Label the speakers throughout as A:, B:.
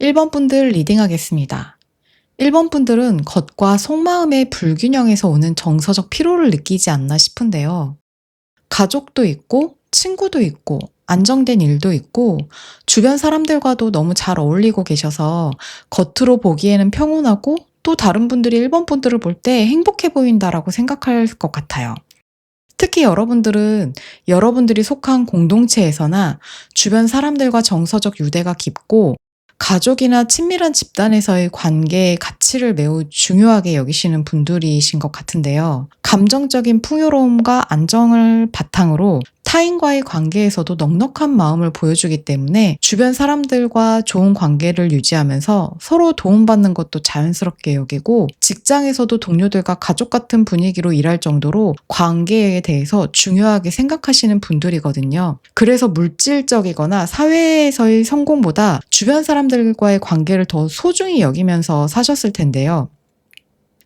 A: 1번 분들 리딩하겠습니다. 1번 분들은 겉과 속마음의 불균형에서 오는 정서적 피로를 느끼지 않나 싶은데요. 가족도 있고, 친구도 있고, 안정된 일도 있고, 주변 사람들과도 너무 잘 어울리고 계셔서 겉으로 보기에는 평온하고 또 다른 분들이 1번 분들을 볼 때 행복해 보인다라고 생각할 것 같아요. 특히 여러분들은 여러분들이 속한 공동체에서나 주변 사람들과 정서적 유대가 깊고 가족이나 친밀한 집단에서의 관계의 가치를 매우 중요하게 여기시는 분들이신 것 같은데요. 감정적인 풍요로움과 안정을 바탕으로 타인과의 관계에서도 넉넉한 마음을 보여주기 때문에 주변 사람들과 좋은 관계를 유지하면서 서로 도움받는 것도 자연스럽게 여기고 직장에서도 동료들과 가족 같은 분위기로 일할 정도로 관계에 대해서 중요하게 생각하시는 분들이거든요. 그래서 물질적이거나 사회에서의 성공보다 주변 사람들과의 관계를 더 소중히 여기면서 사셨을 텐데요.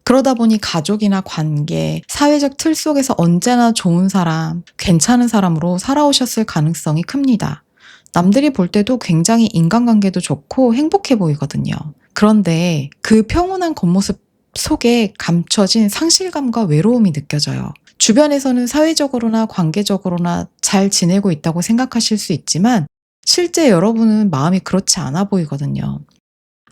A: 그러다 보니 가족이나 관계, 사회적 틀 속에서 언제나 좋은 사람, 괜찮은 사람으로 살아오셨을 가능성이 큽니다. 남들이 볼 때도 굉장히 인간관계도 좋고 행복해 보이거든요. 그런데 그 평온한 겉모습 속에 감춰진 상실감과 외로움이 느껴져요. 주변에서는 사회적으로나 관계적으로나 잘 지내고 있다고 생각하실 수 있지만 실제 여러분은 마음이 그렇지 않아 보이거든요.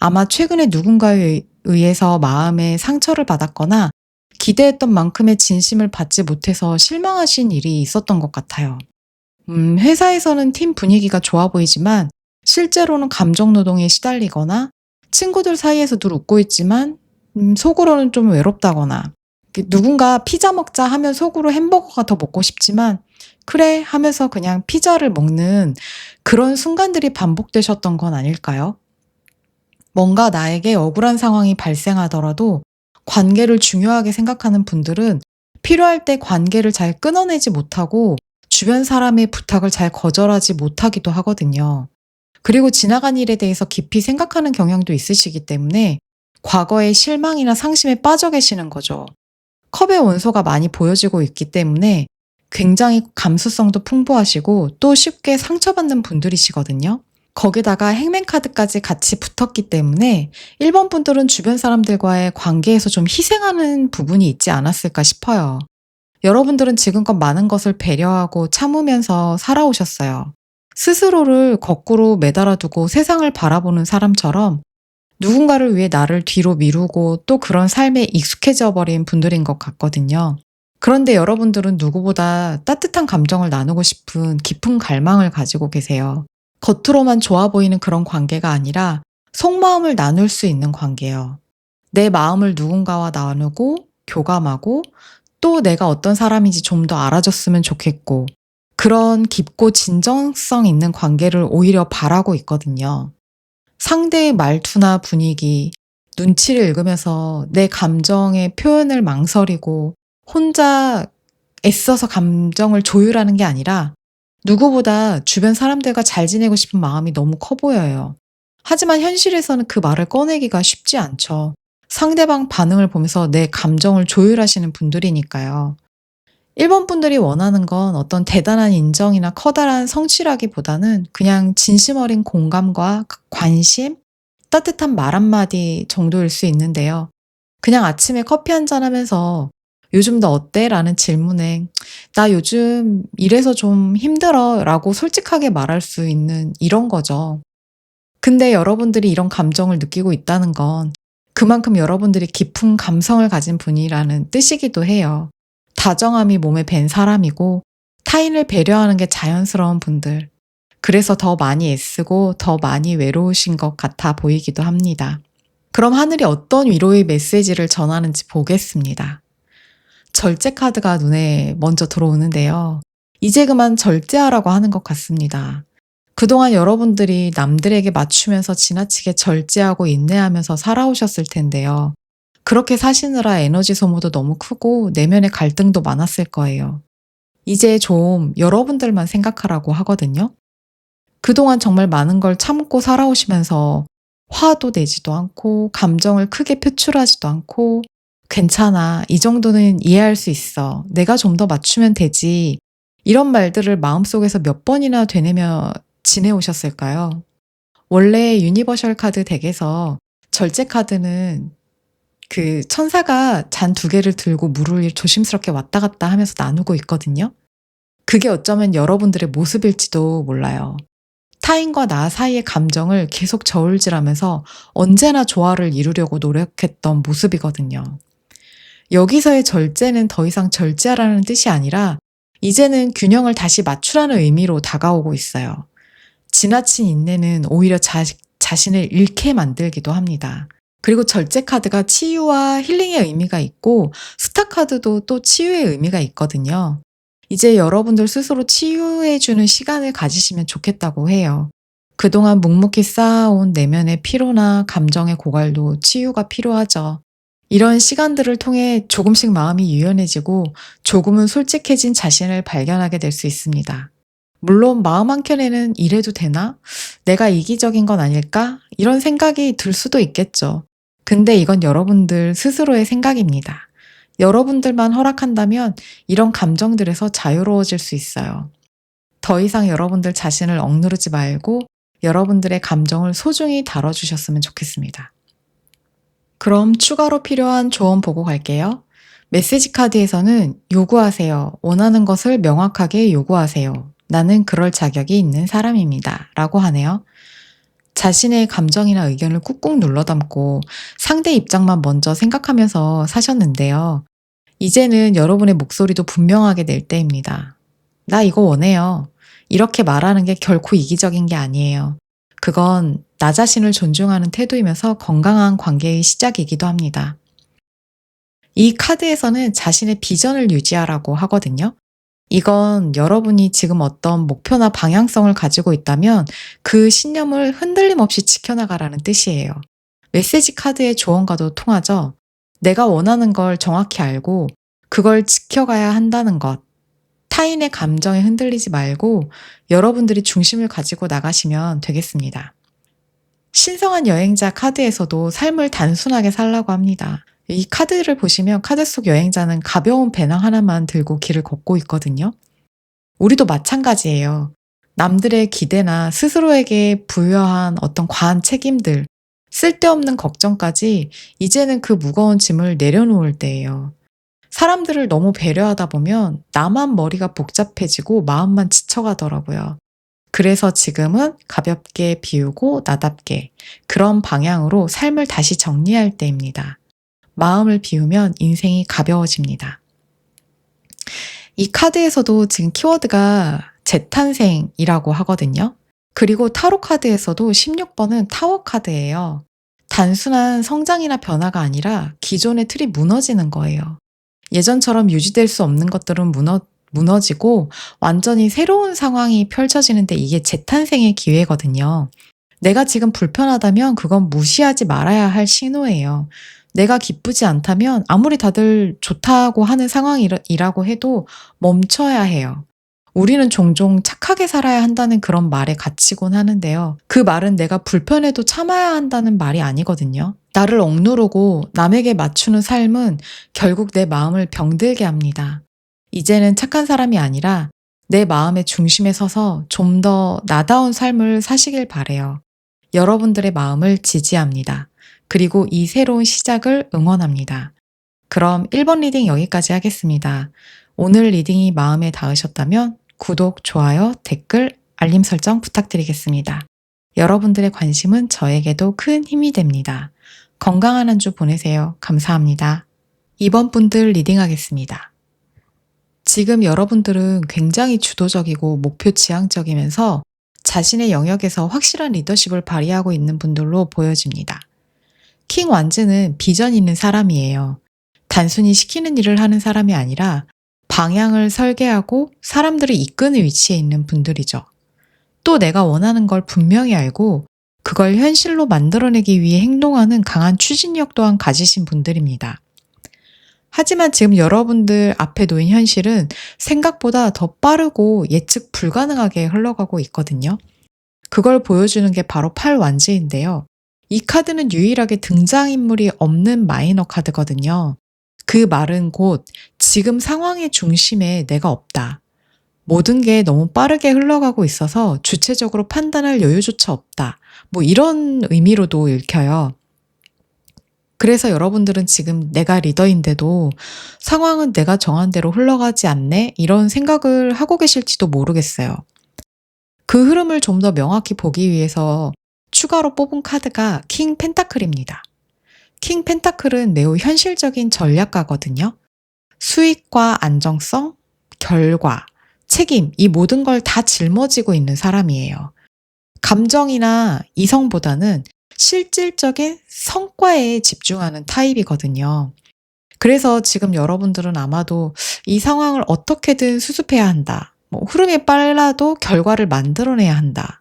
A: 아마 최근에 누군가에 의해서 마음에 상처를 받았거나 기대했던 만큼의 진심을 받지 못해서 실망하신 일이 있었던 것 같아요. 회사에서는 팀 분위기가 좋아 보이지만 실제로는 감정 노동에 시달리거나 친구들 사이에서 늘 웃고 있지만 속으로는 좀 외롭다거나 누군가 피자 먹자 하면 속으로 햄버거가 더 먹고 싶지만 그래 하면서 그냥 피자를 먹는 그런 순간들이 반복되셨던 건 아닐까요? 뭔가 나에게 억울한 상황이 발생하더라도 관계를 중요하게 생각하는 분들은 필요할 때 관계를 잘 끊어내지 못하고 주변 사람의 부탁을 잘 거절하지 못하기도 하거든요. 그리고 지나간 일에 대해서 깊이 생각하는 경향도 있으시기 때문에 과거의 실망이나 상심에 빠져 계시는 거죠. 컵의 원소가 많이 보여지고 있기 때문에 굉장히 감수성도 풍부하시고 또 쉽게 상처받는 분들이시거든요. 거기다가 행맨카드까지 같이 붙었기 때문에 1번 분들은 주변 사람들과의 관계에서 좀 희생하는 부분이 있지 않았을까 싶어요. 여러분들은 지금껏 많은 것을 배려하고 참으면서 살아오셨어요. 스스로를 거꾸로 매달아 두고 세상을 바라보는 사람처럼 누군가를 위해 나를 뒤로 미루고 또 그런 삶에 익숙해져 버린 분들인 것 같거든요. 그런데 여러분들은 누구보다 따뜻한 감정을 나누고 싶은 깊은 갈망을 가지고 계세요. 겉으로만 좋아 보이는 그런 관계가 아니라 속마음을 나눌 수 있는 관계예요. 내 마음을 누군가와 나누고 교감하고 또 내가 어떤 사람인지 좀 더 알아줬으면 좋겠고 그런 깊고 진정성 있는 관계를 오히려 바라고 있거든요. 상대의 말투나 분위기, 눈치를 읽으면서 내 감정의 표현을 망설이고 혼자 애써서 감정을 조율하는 게 아니라 누구보다 주변 사람들과 잘 지내고 싶은 마음이 너무 커 보여요. 하지만 현실에서는 그 말을 꺼내기가 쉽지 않죠. 상대방 반응을 보면서 내 감정을 조율하시는 분들이니까요. 1번 분들이 원하는 건 어떤 대단한 인정이나 커다란 성취라기보다는 그냥 진심 어린 공감과 관심, 따뜻한 말 한마디 정도일 수 있는데요. 그냥 아침에 커피 한잔 하면서 "요즘 너 어때?" 라는 질문에 "나 요즘 이래서 좀 힘들어." 라고 솔직하게 말할 수 있는 이런 거죠. 근데 여러분들이 이런 감정을 느끼고 있다는 건 그만큼 여러분들이 깊은 감성을 가진 분이라는 뜻이기도 해요. 다정함이 몸에 밴 사람이고 타인을 배려하는 게 자연스러운 분들. 그래서 더 많이 애쓰고 더 많이 외로우신 것 같아 보이기도 합니다. 그럼 하늘이 어떤 위로의 메시지를 전하는지 보겠습니다. 절제 카드가 눈에 먼저 들어오는데요. 이제 그만 절제하라고 하는 것 같습니다. 그동안 여러분들이 남들에게 맞추면서 지나치게 절제하고 인내하면서 살아오셨을 텐데요. 그렇게 사시느라 에너지 소모도 너무 크고 내면의 갈등도 많았을 거예요. 이제 좀 여러분들만 생각하라고 하거든요. 그동안 정말 많은 걸 참고 살아오시면서 화도 내지도 않고 감정을 크게 표출하지도 않고 괜찮아. 이 정도는 이해할 수 있어. 내가 좀 더 맞추면 되지. 이런 말들을 마음속에서 몇 번이나 되뇌며 지내오셨을까요? 원래 유니버셜 카드 덱에서 절제 카드는 그 천사가 잔 두 개를 들고 물을 조심스럽게 왔다 갔다 하면서 나누고 있거든요. 그게 어쩌면 여러분들의 모습일지도 몰라요. 타인과 나 사이의 감정을 계속 저울질하면서 언제나 조화를 이루려고 노력했던 모습이거든요. 여기서의 절제는 더 이상 절제하라는 뜻이 아니라 이제는 균형을 다시 맞추라는 의미로 다가오고 있어요. 지나친 인내는 오히려 자신을 잃게 만들기도 합니다. 그리고 절제 카드가 치유와 힐링의 의미가 있고 스타 카드도 또 치유의 의미가 있거든요. 이제 여러분들 스스로 치유해주는 시간을 가지시면 좋겠다고 해요. 그동안 묵묵히 쌓아온 내면의 피로나 감정의 고갈도 치유가 필요하죠. 이런 시간들을 통해 조금씩 마음이 유연해지고 조금은 솔직해진 자신을 발견하게 될 수 있습니다. 물론 마음 한켠에는 '이래도 되나? 내가 이기적인 건 아닐까?' 이런 생각이 들 수도 있겠죠. 근데 이건 여러분들 스스로의 생각입니다. 여러분들만 허락한다면 이런 감정들에서 자유로워질 수 있어요. 더 이상 여러분들 자신을 억누르지 말고 여러분들의 감정을 소중히 다뤄주셨으면 좋겠습니다. 그럼 추가로 필요한 조언 보고 갈게요. 메시지 카드에서는 요구하세요. 원하는 것을 명확하게 요구하세요. 나는 그럴 자격이 있는 사람입니다. 라고 하네요. 자신의 감정이나 의견을 꾹꾹 눌러 담고 상대 입장만 먼저 생각하면서 사셨는데요. 이제는 여러분의 목소리도 분명하게 낼 때입니다. 나 이거 원해요. 이렇게 말하는 게 결코 이기적인 게 아니에요. 그건 나 자신을 존중하는 태도이면서 건강한 관계의 시작이기도 합니다. 이 카드에서는 자신의 비전을 유지하라고 하거든요. 이건 여러분이 지금 어떤 목표나 방향성을 가지고 있다면 그 신념을 흔들림 없이 지켜나가라는 뜻이에요. 메시지 카드의 조언과도 통하죠. 내가 원하는 걸 정확히 알고 그걸 지켜가야 한다는 것. 타인의 감정에 흔들리지 말고 여러분들이 중심을 가지고 나가시면 되겠습니다. 신성한 여행자 카드에서도 삶을 단순하게 살라고 합니다. 이 카드를 보시면 카드 속 여행자는 가벼운 배낭 하나만 들고 길을 걷고 있거든요. 우리도 마찬가지예요. 남들의 기대나 스스로에게 부여한 어떤 과한 책임들, 쓸데없는 걱정까지 이제는 그 무거운 짐을 내려놓을 때예요. 사람들을 너무 배려하다 보면 나만 머리가 복잡해지고 마음만 지쳐가더라고요. 그래서 지금은 가볍게 비우고 나답게 그런 방향으로 삶을 다시 정리할 때입니다. 마음을 비우면 인생이 가벼워집니다. 이 카드에서도 지금 키워드가 재탄생이라고 하거든요. 그리고 타로 카드에서도 16번은 타워 카드예요. 단순한 성장이나 변화가 아니라 기존의 틀이 무너지는 거예요. 예전처럼 유지될 수 없는 것들은 무너지고 완전히 새로운 상황이 펼쳐지는데 이게 재탄생의 기회거든요. 내가 지금 불편하다면 그건 무시하지 말아야 할 신호예요. 내가 기쁘지 않다면 아무리 다들 좋다고 하는 상황이라고 해도 멈춰야 해요. 우리는 종종 착하게 살아야 한다는 그런 말에 갇히곤 하는데요. 그 말은 내가 불편해도 참아야 한다는 말이 아니거든요. 나를 억누르고 남에게 맞추는 삶은 결국 내 마음을 병들게 합니다. 이제는 착한 사람이 아니라 내 마음의 중심에 서서 좀 더 나다운 삶을 사시길 바래요. 여러분들의 마음을 지지합니다. 그리고 이 새로운 시작을 응원합니다. 그럼 1번 리딩 여기까지 하겠습니다. 오늘 리딩이 마음에 닿으셨다면 구독, 좋아요, 댓글, 알림 설정 부탁드리겠습니다. 여러분들의 관심은 저에게도 큰 힘이 됩니다. 건강한 한 주 보내세요. 감사합니다. 2번 분들 리딩하겠습니다. 지금 여러분들은 굉장히 주도적이고 목표 지향적이면서 자신의 영역에서 확실한 리더십을 발휘하고 있는 분들로 보여집니다. 킹 완즈는 비전 있는 사람이에요. 단순히 시키는 일을 하는 사람이 아니라 방향을 설계하고 사람들을 이끄는 위치에 있는 분들이죠. 또 내가 원하는 걸 분명히 알고 그걸 현실로 만들어내기 위해 행동하는 강한 추진력 또한 가지신 분들입니다. 하지만 지금 여러분들 앞에 놓인 현실은 생각보다 더 빠르고 예측 불가능하게 흘러가고 있거든요. 그걸 보여주는 게 바로 8완즈인데요. 이 카드는 유일하게 등장인물이 없는 마이너 카드거든요. 그 말은 곧 지금 상황의 중심에 내가 없다. 모든 게 너무 빠르게 흘러가고 있어서 주체적으로 판단할 여유조차 없다. 뭐 이런 의미로도 읽혀요. 그래서 여러분들은 지금 '내가 리더인데도 상황은 내가 정한 대로 흘러가지 않네.' 이런 생각을 하고 계실지도 모르겠어요. 그 흐름을 좀 더 명확히 보기 위해서 추가로 뽑은 카드가 킹 펜타클입니다. 킹 펜타클은 매우 현실적인 전략가거든요. 수익과 안정성, 결과, 책임 이 모든 걸 다 짊어지고 있는 사람이에요. 감정이나 이성보다는 실질적인 성과에 집중하는 타입이거든요. 그래서 지금 여러분들은 아마도 '이 상황을 어떻게든 수습해야 한다.' 뭐 '흐름이 빨라도 결과를 만들어내야 한다.'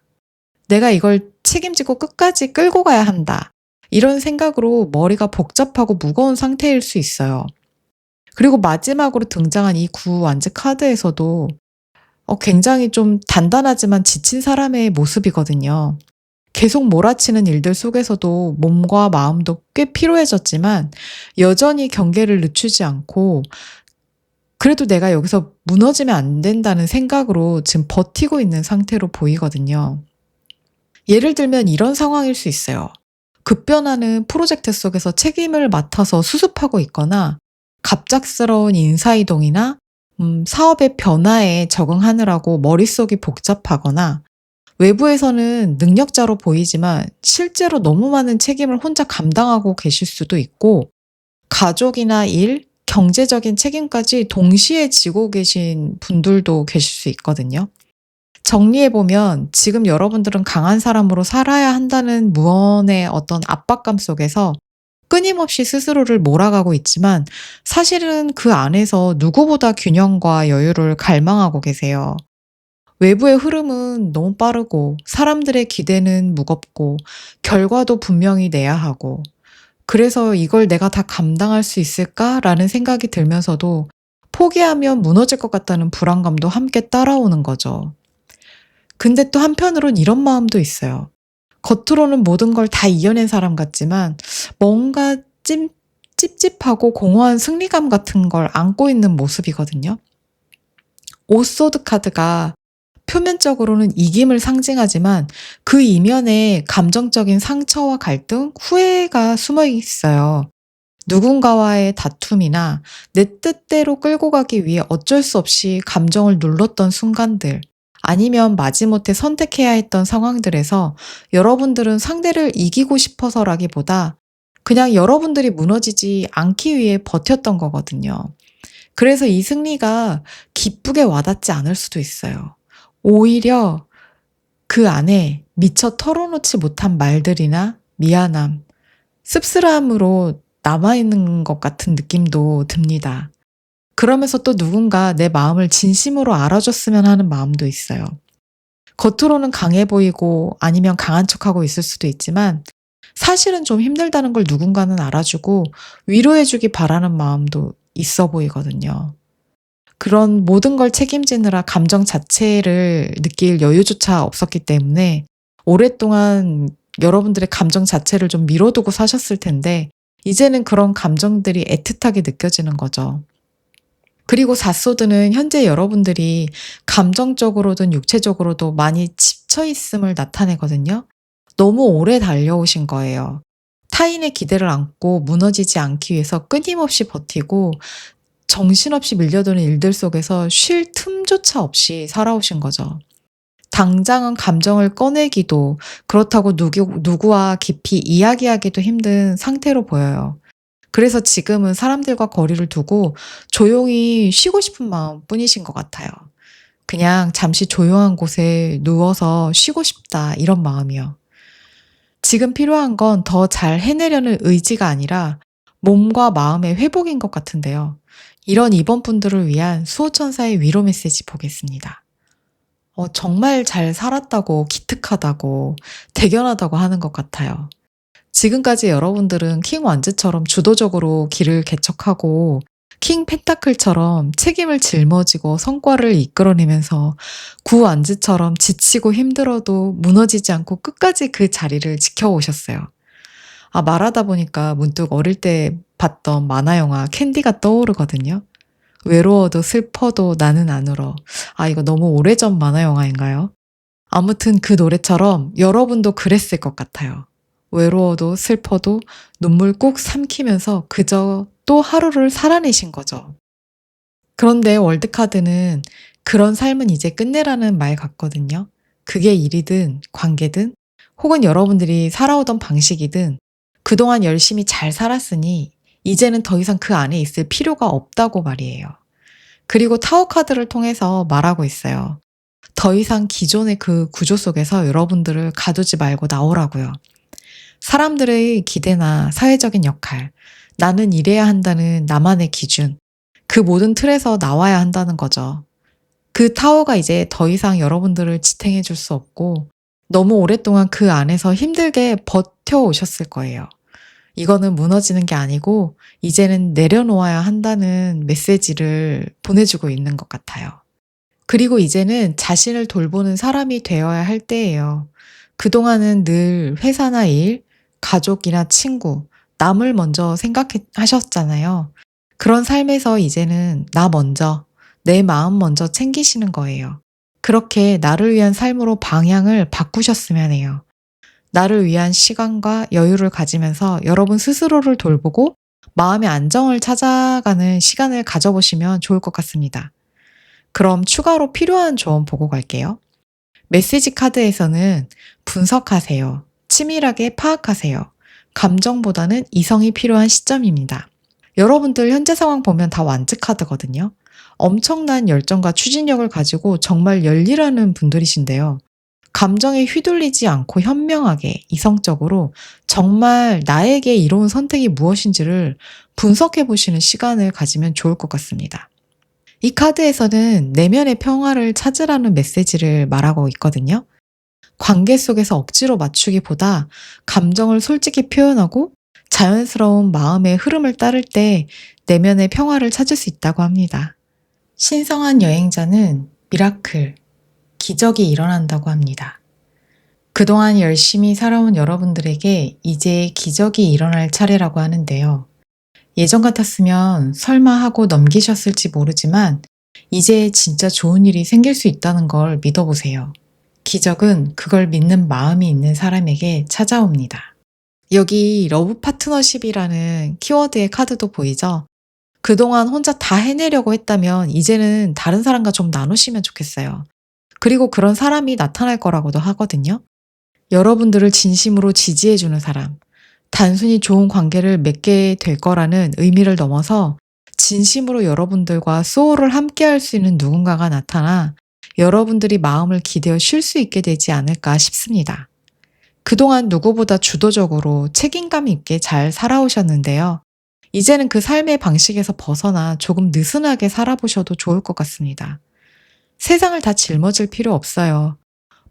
A: '내가 이걸 책임지고 끝까지 끌고 가야 한다.' 이런 생각으로 머리가 복잡하고 무거운 상태일 수 있어요. 그리고 마지막으로 등장한 이 구완즈 카드에서도 굉장히 좀 단단하지만 지친 사람의 모습이거든요. 계속 몰아치는 일들 속에서도 몸과 마음도 꽤 피로해졌지만 여전히 경계를 늦추지 않고 그래도 '내가 여기서 무너지면 안 된다.'는 생각으로 지금 버티고 있는 상태로 보이거든요. 예를 들면 이런 상황일 수 있어요. 급변하는 프로젝트 속에서 책임을 맡아서 수습하고 있거나 갑작스러운 인사이동이나 사업의 변화에 적응하느라고 머릿속이 복잡하거나 외부에서는 능력자로 보이지만 실제로 너무 많은 책임을 혼자 감당하고 계실 수도 있고 가족이나 일, 경제적인 책임까지 동시에 지고 계신 분들도 계실 수 있거든요. 정리해 보면 지금 여러분들은 강한 사람으로 살아야 한다는 무언의 어떤 압박감 속에서 끊임없이 스스로를 몰아가고 있지만 사실은 그 안에서 누구보다 균형과 여유를 갈망하고 계세요. 외부의 흐름은 너무 빠르고 사람들의 기대는 무겁고 결과도 분명히 내야 하고 그래서 '이걸 내가 다 감당할 수 있을까?'라는 생각이 들면서도 포기하면 무너질 것 같다는 불안감도 함께 따라오는 거죠. 근데 또 한편으론 이런 마음도 있어요. 겉으로는 모든 걸 다 이겨낸 사람 같지만 뭔가 찝찝하고 공허한 승리감 같은 걸 안고 있는 모습이거든요. 오소드 카드가 표면적으로는 이김을 상징하지만 그 이면에 감정적인 상처와 갈등, 후회가 숨어 있어요. 누군가와의 다툼이나 내 뜻대로 끌고 가기 위해 어쩔 수 없이 감정을 눌렀던 순간들, 아니면 마지못해 선택해야 했던 상황들에서 여러분들은 상대를 이기고 싶어서라기보다 그냥 여러분들이 무너지지 않기 위해 버텼던 거거든요. 그래서 이 승리가 기쁘게 와닿지 않을 수도 있어요. 오히려 그 안에 미처 털어놓지 못한 말들이나 미안함, 씁쓸함으로 남아있는 것 같은 느낌도 듭니다. 그러면서 또 누군가 내 마음을 진심으로 알아줬으면 하는 마음도 있어요. 겉으로는 강해 보이고 아니면 강한 척하고 있을 수도 있지만 사실은 좀 힘들다는 걸 누군가는 알아주고 위로해주기 바라는 마음도 있어 보이거든요. 그런 모든 걸 책임지느라 감정 자체를 느낄 여유조차 없었기 때문에 오랫동안 여러분들의 감정 자체를 좀 미뤄두고 사셨을 텐데 이제는 그런 감정들이 애틋하게 느껴지는 거죠. 그리고 삿소드는 현재 여러분들이 감정적으로든 육체적으로도 많이 지쳐 있음을 나타내거든요. 너무 오래 달려오신 거예요. 타인의 기대를 안고 무너지지 않기 위해서 끊임없이 버티고 정신없이 밀려드는 일들 속에서 쉴 틈조차 없이 살아오신 거죠. 당장은 감정을 꺼내기도 그렇다고 누구와 깊이 이야기하기도 힘든 상태로 보여요. 그래서 지금은 사람들과 거리를 두고 조용히 쉬고 싶은 마음뿐이신 것 같아요. 그냥 '잠시 조용한 곳에 누워서 쉬고 싶다.' 이런 마음이요. 지금 필요한 건 더 잘 해내려는 의지가 아니라 몸과 마음의 회복인 것 같은데요. 이런 이번 분들을 위한 수호천사의 위로 메시지 보겠습니다. 정말 잘 살았다고 기특하다고 대견하다고 하는 것 같아요. 지금까지 여러분들은 킹 완즈처럼 주도적으로 길을 개척하고 킹 펜타클처럼 책임을 짊어지고 성과를 이끌어내면서 구 완즈처럼 지치고 힘들어도 무너지지 않고 끝까지 그 자리를 지켜오셨어요. 말하다 보니까 문득 어릴 때 봤던 만화 영화 캔디가 떠오르거든요. 외로워도 슬퍼도 나는 안 울어. 이거 너무 오래전 만화 영화인가요? 아무튼 그 노래처럼 여러분도 그랬을 것 같아요. 외로워도 슬퍼도 눈물 꾹 삼키면서 그저 또 하루를 살아내신 거죠. 그런데 월드카드는 그런 삶은 이제 끝내라는 말 같거든요. 그게 일이든 관계든 혹은 여러분들이 살아오던 방식이든 그동안 열심히 잘 살았으니 이제는 더 이상 그 안에 있을 필요가 없다고 말이에요. 그리고 타워 카드를 통해서 말하고 있어요. 더 이상 기존의 그 구조 속에서 여러분들을 가두지 말고 나오라고요. 사람들의 기대나 사회적인 역할, 나는 이래야 한다는 나만의 기준, 그 모든 틀에서 나와야 한다는 거죠. 그 타워가 이제 더 이상 여러분들을 지탱해 줄 수 없고 너무 오랫동안 그 안에서 힘들게 버텨오셨을 거예요. 이거는 무너지는 게 아니고 이제는 내려놓아야 한다는 메시지를 보내주고 있는 것 같아요. 그리고 이제는 자신을 돌보는 사람이 되어야 할 때예요. 그동안은 늘 회사나 일, 가족이나 친구, 남을 먼저 생각하셨잖아요. 그런 삶에서 이제는 나 먼저, 내 마음 먼저 챙기시는 거예요. 그렇게 나를 위한 삶으로 방향을 바꾸셨으면 해요. 나를 위한 시간과 여유를 가지면서 여러분 스스로를 돌보고 마음의 안정을 찾아가는 시간을 가져보시면 좋을 것 같습니다. 그럼 추가로 필요한 조언 보고 갈게요. 메시지 카드에서는 분석하세요. 치밀하게 파악하세요. 감정보다는 이성이 필요한 시점입니다. 여러분들 현재 상황 보면 다 완즈 카드거든요. 엄청난 열정과 추진력을 가지고 정말 열일하는 분들이신데요. 감정에 휘둘리지 않고 현명하게 이성적으로 정말 나에게 이로운 선택이 무엇인지를 분석해 보시는 시간을 가지면 좋을 것 같습니다. 이 카드에서는 내면의 평화를 찾으라는 메시지를 말하고 있거든요. 관계 속에서 억지로 맞추기보다 감정을 솔직히 표현하고 자연스러운 마음의 흐름을 따를 때 내면의 평화를 찾을 수 있다고 합니다. 신성한 여행자는 미라클, 기적이 일어난다고 합니다. 그동안 열심히 살아온 여러분들에게 이제 기적이 일어날 차례라고 하는데요. 예전 같았으면 설마 하고 넘기셨을지 모르지만 이제 진짜 좋은 일이 생길 수 있다는 걸 믿어보세요. 기적은 그걸 믿는 마음이 있는 사람에게 찾아옵니다. 여기 러브 파트너십이라는 키워드의 카드도 보이죠? 그동안 혼자 다 해내려고 했다면 이제는 다른 사람과 좀 나누시면 좋겠어요. 그리고 그런 사람이 나타날 거라고도 하거든요. 여러분들을 진심으로 지지해주는 사람, 단순히 좋은 관계를 맺게 될 거라는 의미를 넘어서 진심으로 여러분들과 소울을 함께 할 수 있는 누군가가 나타나 여러분들이 마음을 기대어 쉴 수 있게 되지 않을까 싶습니다. 그동안 누구보다 주도적으로 책임감 있게 잘 살아오셨는데요. 이제는 그 삶의 방식에서 벗어나 조금 느슨하게 살아보셔도 좋을 것 같습니다. 세상을 다 짊어질 필요 없어요.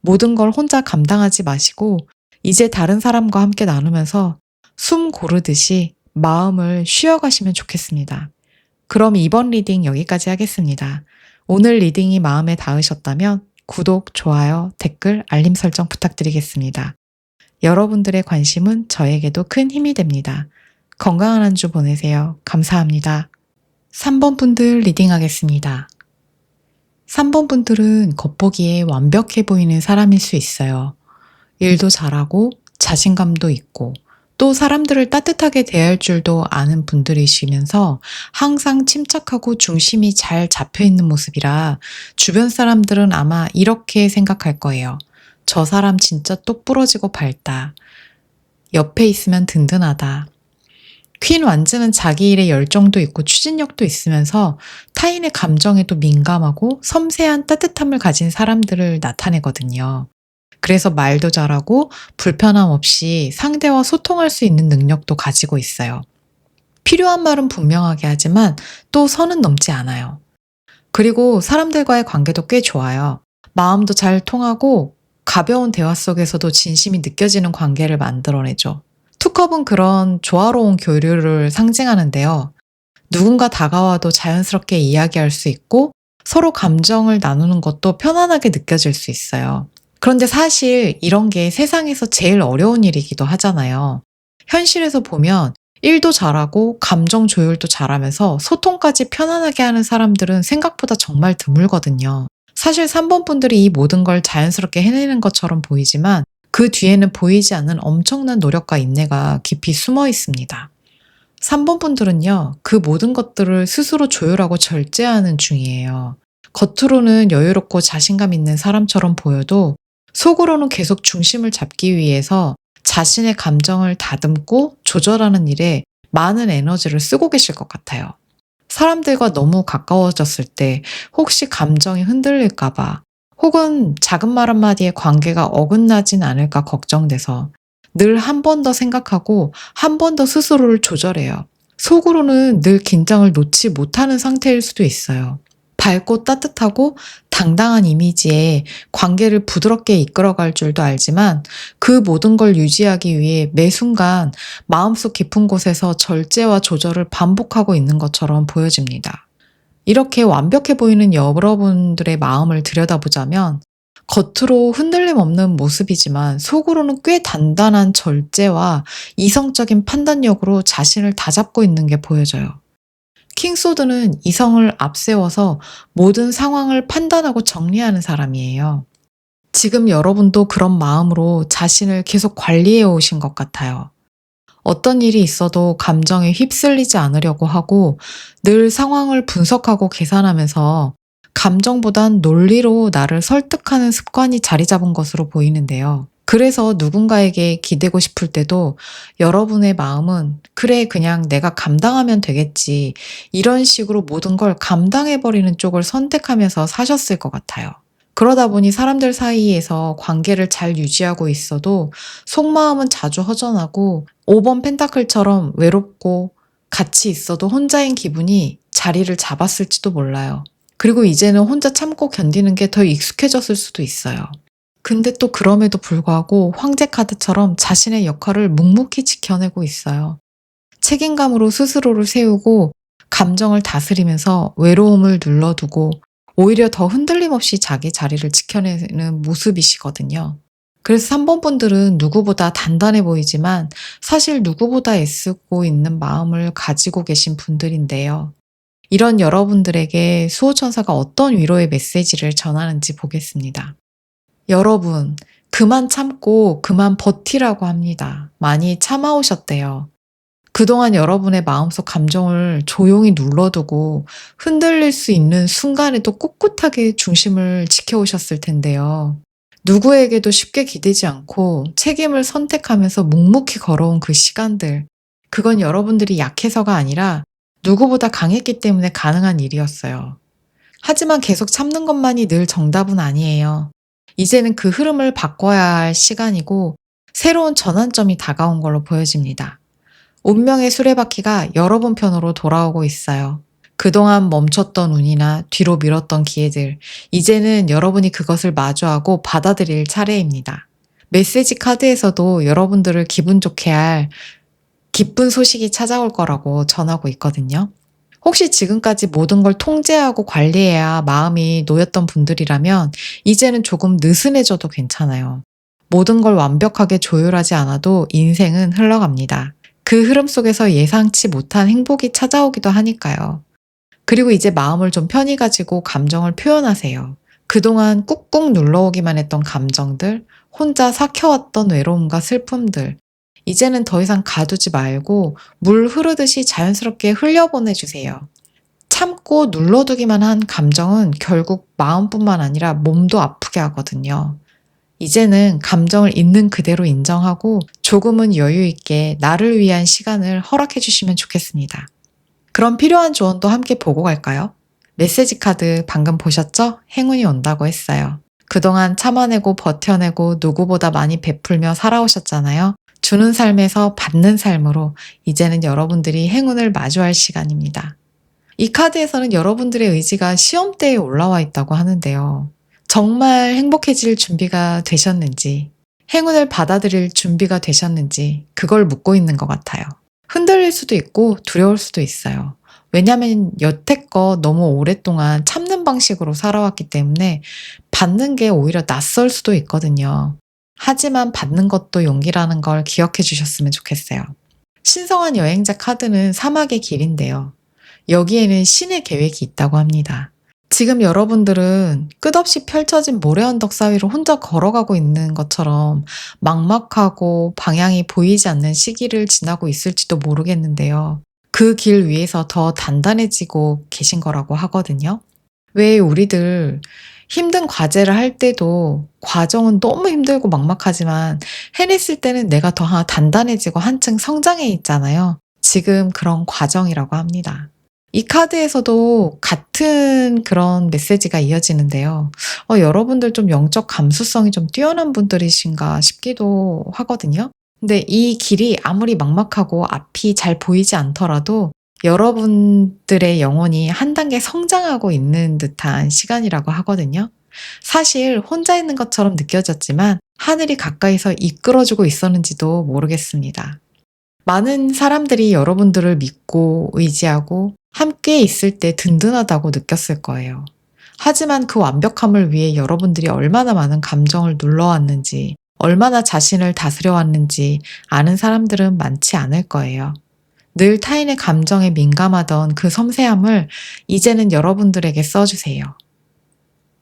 A: 모든 걸 혼자 감당하지 마시고 이제 다른 사람과 함께 나누면서 숨 고르듯이 마음을 쉬어가시면 좋겠습니다. 그럼 이번 리딩 여기까지 하겠습니다. 오늘 리딩이 마음에 닿으셨다면 구독, 좋아요, 댓글, 알림 설정 부탁드리겠습니다. 여러분들의 관심은 저에게도 큰 힘이 됩니다. 건강한 한 주 보내세요. 감사합니다. 3번 분들 리딩하겠습니다. 3번 분들은 겉보기에 완벽해 보이는 사람일 수 있어요. 일도 잘하고 자신감도 있고 또 사람들을 따뜻하게 대할 줄도 아는 분들이시면서 항상 침착하고 중심이 잘 잡혀 있는 모습이라 주변 사람들은 아마 이렇게 생각할 거예요. 저 사람 진짜 똑부러지고 밝다. 옆에 있으면 든든하다. 퀸 완즈는 자기 일에 열정도 있고 추진력도 있으면서 타인의 감정에도 민감하고 섬세한 따뜻함을 가진 사람들을 나타내거든요. 그래서 말도 잘하고 불편함 없이 상대와 소통할 수 있는 능력도 가지고 있어요. 필요한 말은 분명하게 하지만 또 선은 넘지 않아요. 그리고 사람들과의 관계도 꽤 좋아요. 마음도 잘 통하고 가벼운 대화 속에서도 진심이 느껴지는 관계를 만들어내죠. 투컵은 그런 조화로운 교류를 상징하는데요. 누군가 다가와도 자연스럽게 이야기할 수 있고 서로 감정을 나누는 것도 편안하게 느껴질 수 있어요. 그런데 사실 이런 게 세상에서 제일 어려운 일이기도 하잖아요. 현실에서 보면 일도 잘하고 감정 조율도 잘하면서 소통까지 편안하게 하는 사람들은 생각보다 정말 드물거든요. 사실 3번 분들이 이 모든 걸 자연스럽게 해내는 것처럼 보이지만 그 뒤에는 보이지 않는 엄청난 노력과 인내가 깊이 숨어 있습니다. 3번 분들은요, 그 모든 것들을 스스로 조율하고 절제하는 중이에요. 겉으로는 여유롭고 자신감 있는 사람처럼 보여도 속으로는 계속 중심을 잡기 위해서 자신의 감정을 다듬고 조절하는 일에 많은 에너지를 쓰고 계실 것 같아요. 사람들과 너무 가까워졌을 때 혹시 감정이 흔들릴까봐 혹은 작은 말 한마디에 관계가 어긋나진 않을까 걱정돼서 늘 한 번 더 생각하고 한 번 더 스스로를 조절해요. 속으로는 늘 긴장을 놓지 못하는 상태일 수도 있어요. 밝고 따뜻하고 당당한 이미지에 관계를 부드럽게 이끌어갈 줄도 알지만 그 모든 걸 유지하기 위해 매 순간 마음속 깊은 곳에서 절제와 조절을 반복하고 있는 것처럼 보여집니다. 이렇게 완벽해 보이는 여러분들의 마음을 들여다보자면 겉으로 흔들림 없는 모습이지만 속으로는 꽤 단단한 절제와 이성적인 판단력으로 자신을 다잡고 있는 게 보여져요. 킹소드는 이성을 앞세워서 모든 상황을 판단하고 정리하는 사람이에요. 지금 여러분도 그런 마음으로 자신을 계속 관리해 오신 것 같아요. 어떤 일이 있어도 감정에 휩쓸리지 않으려고 하고 늘 상황을 분석하고 계산하면서 감정보단 논리로 나를 설득하는 습관이 자리 잡은 것으로 보이는데요. 그래서 누군가에게 기대고 싶을 때도 여러분의 마음은 그래, 그냥 내가 감당하면 되겠지. 이런 식으로 모든 걸 감당해버리는 쪽을 선택하면서 사셨을 것 같아요. 그러다 보니 사람들 사이에서 관계를 잘 유지하고 있어도 속마음은 자주 허전하고 5번 펜타클처럼 외롭고 같이 있어도 혼자인 기분이 자리를 잡았을지도 몰라요. 그리고 이제는 혼자 참고 견디는 게 더 익숙해졌을 수도 있어요. 근데 또 그럼에도 불구하고 황제 카드처럼 자신의 역할을 묵묵히 지켜내고 있어요. 책임감으로 스스로를 세우고 감정을 다스리면서 외로움을 눌러두고 오히려 더 흔들림 없이 자기 자리를 지켜내는 모습이시거든요. 그래서 3번 분들은 누구보다 단단해 보이지만 사실 누구보다 애쓰고 있는 마음을 가지고 계신 분들인데요. 이런 여러분들에게 수호천사가 어떤 위로의 메시지를 전하는지 보겠습니다. 여러분, 그만 참고 그만 버티라고 합니다. 많이 참아오셨대요. 그동안 여러분의 마음속 감정을 조용히 눌러두고 흔들릴 수 있는 순간에도 꿋꿋하게 중심을 지켜오셨을 텐데요. 누구에게도 쉽게 기대지 않고 책임을 선택하면서 묵묵히 걸어온 그 시간들, 그건 여러분들이 약해서가 아니라 누구보다 강했기 때문에 가능한 일이었어요. 하지만 계속 참는 것만이 늘 정답은 아니에요. 이제는 그 흐름을 바꿔야 할 시간이고 새로운 전환점이 다가온 걸로 보여집니다. 운명의 수레바퀴가 여러분 편으로 돌아오고 있어요. 그동안 멈췄던 운이나 뒤로 미뤘던 기회들, 이제는 여러분이 그것을 마주하고 받아들일 차례입니다. 메시지 카드에서도 여러분들을 기분 좋게 할 기쁜 소식이 찾아올 거라고 전하고 있거든요. 혹시 지금까지 모든 걸 통제하고 관리해야 마음이 놓였던 분들이라면 이제는 조금 느슨해져도 괜찮아요. 모든 걸 완벽하게 조율하지 않아도 인생은 흘러갑니다. 그 흐름 속에서 예상치 못한 행복이 찾아오기도 하니까요. 그리고 이제 마음을 좀 편히 가지고 감정을 표현하세요. 그동안 꾹꾹 눌러오기만 했던 감정들, 혼자 삭혀왔던 외로움과 슬픔들, 이제는 더 이상 가두지 말고 물 흐르듯이 자연스럽게 흘려보내주세요. 참고 눌러두기만 한 감정은 결국 마음뿐만 아니라 몸도 아프게 하거든요. 이제는 감정을 있는 그대로 인정하고 조금은 여유 있게 나를 위한 시간을 허락해 주시면 좋겠습니다. 그럼 필요한 조언도 함께 보고 갈까요? 메시지 카드 방금 보셨죠? 행운이 온다고 했어요. 그동안 참아내고 버텨내고 누구보다 많이 베풀며 살아오셨잖아요. 주는 삶에서 받는 삶으로 이제는 여러분들이 행운을 마주할 시간입니다. 이 카드에서는 여러분들의 의지가 시험대에 올라와 있다고 하는데요. 정말 행복해질 준비가 되셨는지, 행운을 받아들일 준비가 되셨는지 그걸 묻고 있는 것 같아요. 흔들릴 수도 있고 두려울 수도 있어요. 왜냐하면 여태껏 너무 오랫동안 참는 방식으로 살아왔기 때문에 받는 게 오히려 낯설 수도 있거든요. 하지만 받는 것도 용기라는 걸 기억해 주셨으면 좋겠어요. 신성한 여행자 카드는 사막의 길인데요. 여기에는 신의 계획이 있다고 합니다. 지금 여러분들은 끝없이 펼쳐진 모래 언덕 사이로 혼자 걸어가고 있는 것처럼 막막하고 방향이 보이지 않는 시기를 지나고 있을지도 모르겠는데요. 그 길 위에서 더 단단해지고 계신 거라고 하거든요. 왜 우리들 힘든 과제를 할 때도 과정은 너무 힘들고 막막하지만 해냈을 때는 내가 더 단단해지고 한층 성장해 있잖아요. 지금 그런 과정이라고 합니다. 이 카드에서도 같은 그런 메시지가 이어지는데요. 여러분들 좀 영적 감수성이 좀 뛰어난 분들이신가 싶기도 하거든요. 근데 이 길이 아무리 막막하고 앞이 잘 보이지 않더라도 여러분들의 영혼이 한 단계 성장하고 있는 듯한 시간이라고 하거든요. 사실 혼자 있는 것처럼 느껴졌지만 하늘이 가까이서 이끌어주고 있었는지도 모르겠습니다. 많은 사람들이 여러분들을 믿고 의지하고 함께 있을 때 든든하다고 느꼈을 거예요. 하지만 그 완벽함을 위해 여러분들이 얼마나 많은 감정을 눌러왔는지, 얼마나 자신을 다스려왔는지 아는 사람들은 많지 않을 거예요. 늘 타인의 감정에 민감하던 그 섬세함을 이제는 여러분들에게 써주세요.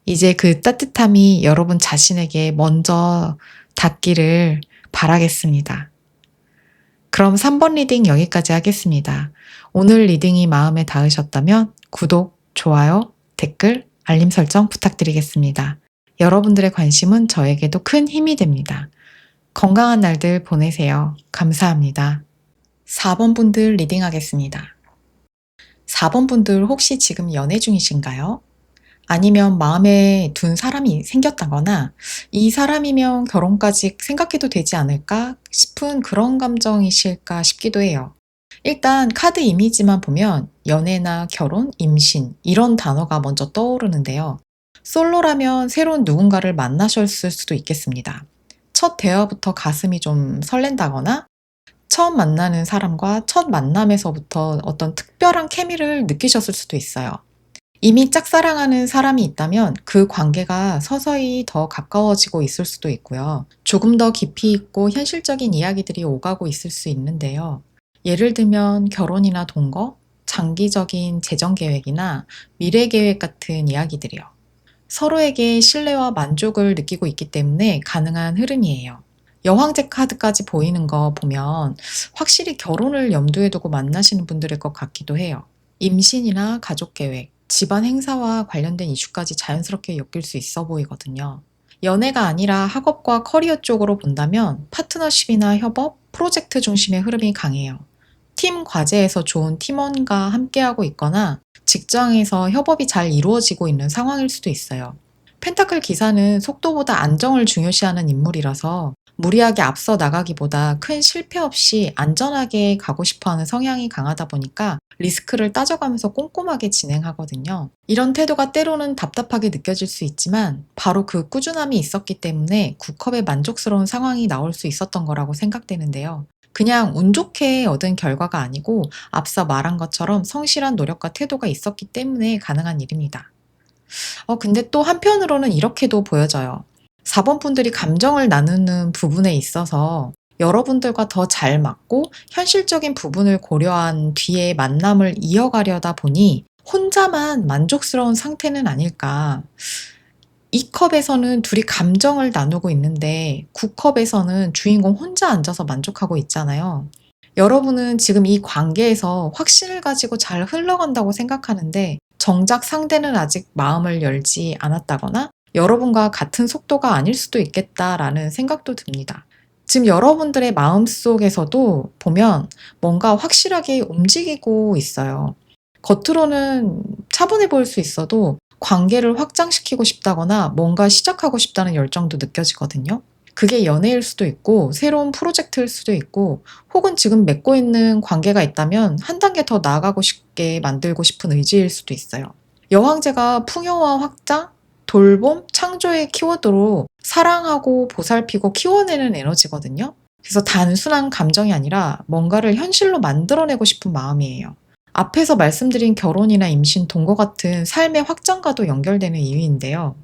A: 이제 그 따뜻함이 여러분 자신에게 먼저 닿기를 바라겠습니다. 그럼 3번 리딩 여기까지 하겠습니다. 오늘 리딩이 마음에 닿으셨다면 구독, 좋아요, 댓글, 알림 설정 부탁드리겠습니다. 여러분들의 관심은 저에게도 큰 힘이 됩니다. 건강한 날들 보내세요. 감사합니다. 4번 분들 리딩하겠습니다. 4번 분들 혹시 지금 연애 중이신가요? 아니면 마음에 둔 사람이 생겼다거나 이 사람이면 결혼까지 생각해도 되지 않을까 싶은 그런 감정이실까 싶기도 해요. 일단 카드 이미지만 보면 연애나 결혼, 임신 이런 단어가 먼저 떠오르는데요. 솔로라면 새로운 누군가를 만나셨을 수도 있겠습니다. 첫 대화부터 가슴이 좀 설렌다거나 처음 만나는 사람과 첫 만남에서부터 어떤 특별한 케미를 느끼셨을 수도 있어요. 이미 짝사랑하는 사람이 있다면 그 관계가 서서히 더 가까워지고 있을 수도 있고요. 조금 더 깊이 있고 현실적인 이야기들이 오가고 있을 수 있는데요. 예를 들면 결혼이나 동거, 장기적인 재정 계획이나 미래 계획 같은 이야기들이요. 서로에게 신뢰와 만족을 느끼고 있기 때문에 가능한 흐름이에요. 여황제 카드까지 보이는 거 보면 확실히 결혼을 염두에 두고 만나시는 분들일 것 같기도 해요. 임신이나 가족 계획, 집안 행사와 관련된 이슈까지 자연스럽게 엮일 수 있어 보이거든요. 연애가 아니라 학업과 커리어 쪽으로 본다면 파트너십이나 협업, 프로젝트 중심의 흐름이 강해요. 팀 과제에서 좋은 팀원과 함께하고 있거나 직장에서 협업이 잘 이루어지고 있는 상황일 수도 있어요. 펜타클 기사는 속도보다 안정을 중요시하는 인물이라서 무리하게 앞서 나가기보다 큰 실패 없이 안전하게 가고 싶어 하는 성향이 강하다 보니까 리스크를 따져가면서 꼼꼼하게 진행하거든요. 이런 태도가 때로는 답답하게 느껴질 수 있지만 바로 그 꾸준함이 있었기 때문에 N컵의 만족스러운 상황이 나올 수 있었던 거라고 생각되는데요. 그냥 운 좋게 얻은 결과가 아니고 앞서 말한 것처럼 성실한 노력과 태도가 있었기 때문에 가능한 일입니다. 근데 또 한편으로는 이렇게도 보여져요. 4번 분들이 감정을 나누는 부분에 있어서 여러분들과 더 잘 맞고 현실적인 부분을 고려한 뒤에 만남을 이어가려다 보니 혼자만 만족스러운 상태는 아닐까. 이 컵에서는 둘이 감정을 나누고 있는데 9컵에서는 주인공 혼자 앉아서 만족하고 있잖아요. 여러분은 지금 이 관계에서 확신을 가지고 잘 흘러간다고 생각하는데 정작 상대는 아직 마음을 열지 않았다거나 여러분과 같은 속도가 아닐 수도 있겠다라는 생각도 듭니다. 지금 여러분들의 마음속에서도 보면 뭔가 확실하게 움직이고 있어요. 겉으로는 차분해 보일 수 있어도 관계를 확장시키고 싶다거나 뭔가 시작하고 싶다는 열정도 느껴지거든요. 그게 연애일 수도 있고 새로운 프로젝트일 수도 있고 혹은 지금 맺고 있는 관계가 있다면 한 단계 더 나아가고 싶게 만들고 싶은 의지일 수도 있어요. 여왕제가 풍요와 확장, 돌봄, 창조의 키워드로 사랑하고 보살피고 키워내는 에너지거든요. 그래서 단순한 감정이 아니라 뭔가를 현실로 만들어내고 싶은 마음이에요. 앞에서 말씀드린 결혼이나 임신, 동거 같은 삶의 확장과도 연결되는 이유인데요.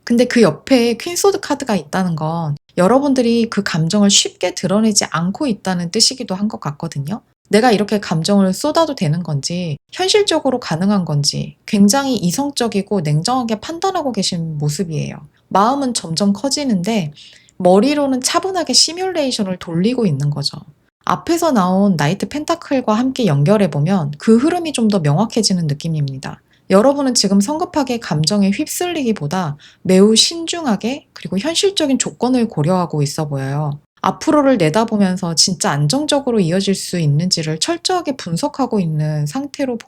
A: 근데 그 옆에 퀸소드 카드가 있다는 건 여러분들이 그 감정을 쉽게 드러내지 않고 있다는 뜻이기도 한 것 같거든요. 내가 이렇게 감정을 쏟아도 되는 건지, 현실적으로 가능한 건지 굉장히 이성적이고 냉정하게 판단하고 계신 모습이에요. 마음은 점점 커지는데 머리로는 차분하게 시뮬레이션을 돌리고 있는 거죠. 앞에서 나온 나이트 펜타클과 함께 연결해보면 그 흐름이 좀 더 명확해지는 느낌입니다. 여러분은 지금 성급하게 감정에 휩쓸리기보다 매우 신중하게 그리고 현실적인 조건을 고려하고 있어 보여요. 앞으로를 내다보면서 진짜 안정적으로 이어질 수 있는지를 철저하게 분석하고 있는 상태로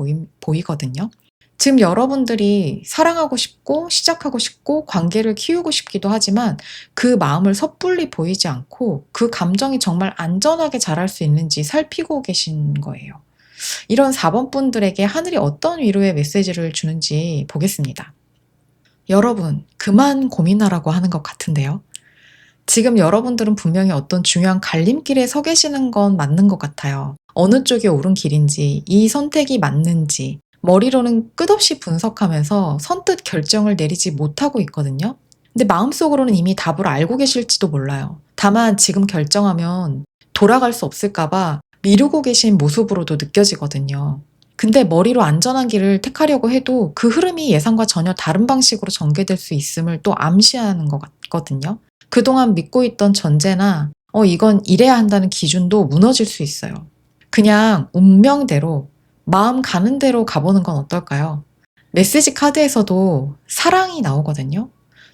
A: 보이거든요. 지금 여러분들이 사랑하고 싶고 시작하고 싶고 관계를 키우고 싶기도 하지만 그 마음을 섣불리 보이지 않고 그 감정이 정말 안전하게 자랄 수 있는지 살피고 계신 거예요. 이런 4번 분들에게 하늘이 어떤 위로의 메시지를 주는지 보겠습니다. 여러분, 그만 고민하라고 하는 것 같은데요. 지금 여러분들은 분명히 어떤 중요한 갈림길에 서 계시는 건 맞는 것 같아요. 어느 쪽이 옳은 길인지, 이 선택이 맞는지, 머리로는 끝없이 분석하면서 선뜻 결정을 내리지 못하고 있거든요. 근데 마음속으로는 이미 답을 알고 계실지도 몰라요. 다만 지금 결정하면 돌아갈 수 없을까봐 미루고 계신 모습으로도 느껴지거든요. 근데 머리로 안전한 길을 택하려고 해도 그 흐름이 예상과 전혀 다른 방식으로 전개될 수 있음을 또 암시하는 것 같거든요. 그동안 믿고 있던 전제나 이건 이래야 한다는 기준도 무너질 수 있어요. 그냥 운명대로 마음 가는 대로 가보는 건 어떨까요? 메시지 카드에서도 사랑이 나오거든요.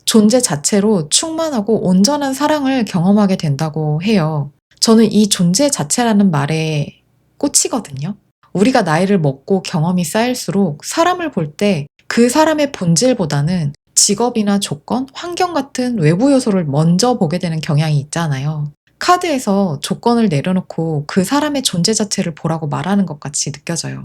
A: 존재 자체로 충만하고 온전한 사랑을 경험하게 된다고 해요. 저는 이 존재 자체라는 말에 꽂히거든요. 우리가 나이를 먹고 경험이 쌓일수록 사람을 볼 때 그 사람의 본질보다는 직업이나 조건, 환경 같은 외부 요소를 먼저 보게 되는 경향이 있잖아요. 카드에서 조건을 내려놓고 그 사람의 존재 자체를 보라고 말하는 것 같이 느껴져요.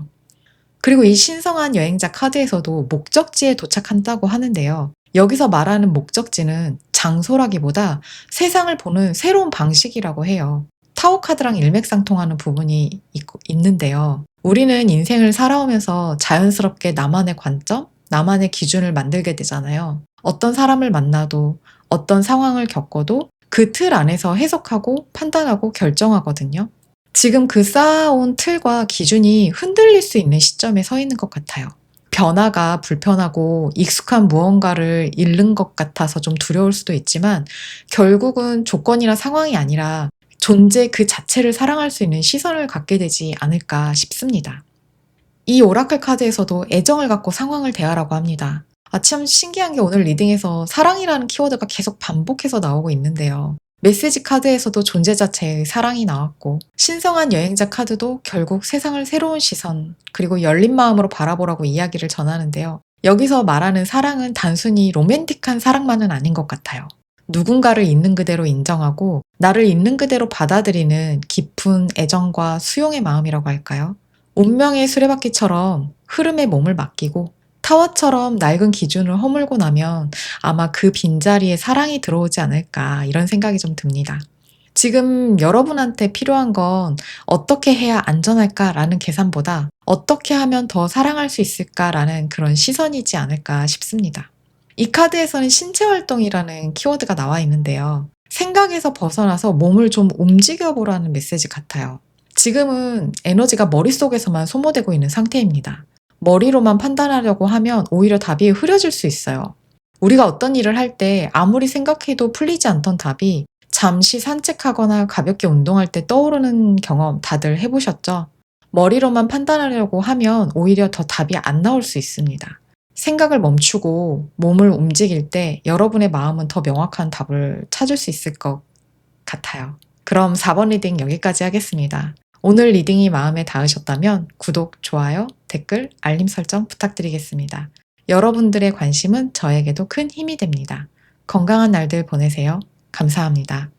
A: 그리고 이 신성한 여행자 카드에서도 목적지에 도착한다고 하는데요. 여기서 말하는 목적지는 장소라기보다 세상을 보는 새로운 방식이라고 해요. 타워 카드랑 일맥상통하는 부분이 있는데요. 우리는 인생을 살아오면서 자연스럽게 나만의 관점, 나만의 기준을 만들게 되잖아요. 어떤 사람을 만나도, 어떤 상황을 겪어도 그 틀 안에서 해석하고 판단하고 결정하거든요. 지금 그 쌓아온 틀과 기준이 흔들릴 수 있는 시점에 서 있는 것 같아요. 변화가 불편하고 익숙한 무언가를 잃는 것 같아서 좀 두려울 수도 있지만 결국은 조건이나 상황이 아니라 존재 그 자체를 사랑할 수 있는 시선을 갖게 되지 않을까 싶습니다. 이 오라클 카드에서도 애정을 갖고 상황을 대하라고 합니다. 참 신기한 게 오늘 리딩에서 사랑이라는 키워드가 계속 반복해서 나오고 있는데요. 메시지 카드에서도 존재 자체의 사랑이 나왔고 신성한 여행자 카드도 결국 세상을 새로운 시선 그리고 열린 마음으로 바라보라고 이야기를 전하는데요. 여기서 말하는 사랑은 단순히 로맨틱한 사랑만은 아닌 것 같아요. 누군가를 있는 그대로 인정하고 나를 있는 그대로 받아들이는 깊은 애정과 수용의 마음이라고 할까요? 운명의 수레바퀴처럼 흐름에 몸을 맡기고 타워처럼 낡은 기준을 허물고 나면 아마 그 빈자리에 사랑이 들어오지 않을까 이런 생각이 좀 듭니다. 지금 여러분한테 필요한 건 어떻게 해야 안전할까라는 계산보다 어떻게 하면 더 사랑할 수 있을까라는 그런 시선이지 않을까 싶습니다. 이 카드에서는 신체 활동이라는 키워드가 나와 있는데요. 생각에서 벗어나서 몸을 좀 움직여 보라는 메시지 같아요. 지금은 에너지가 머릿속에서만 소모되고 있는 상태입니다. 머리로만 판단하려고 하면 오히려 답이 흐려질 수 있어요. 우리가 어떤 일을 할 때 아무리 생각해도 풀리지 않던 답이 잠시 산책하거나 가볍게 운동할 때 떠오르는 경험 다들 해보셨죠? 머리로만 판단하려고 하면 오히려 더 답이 안 나올 수 있습니다. 생각을 멈추고 몸을 움직일 때 여러분의 마음은 더 명확한 답을 찾을 수 있을 것 같아요. 그럼 4번 리딩 여기까지 하겠습니다. 오늘 리딩이 마음에 닿으셨다면 구독, 좋아요, 댓글, 알림 설정 부탁드리겠습니다. 여러분들의 관심은 저에게도 큰 힘이 됩니다. 건강한 날들 보내세요. 감사합니다.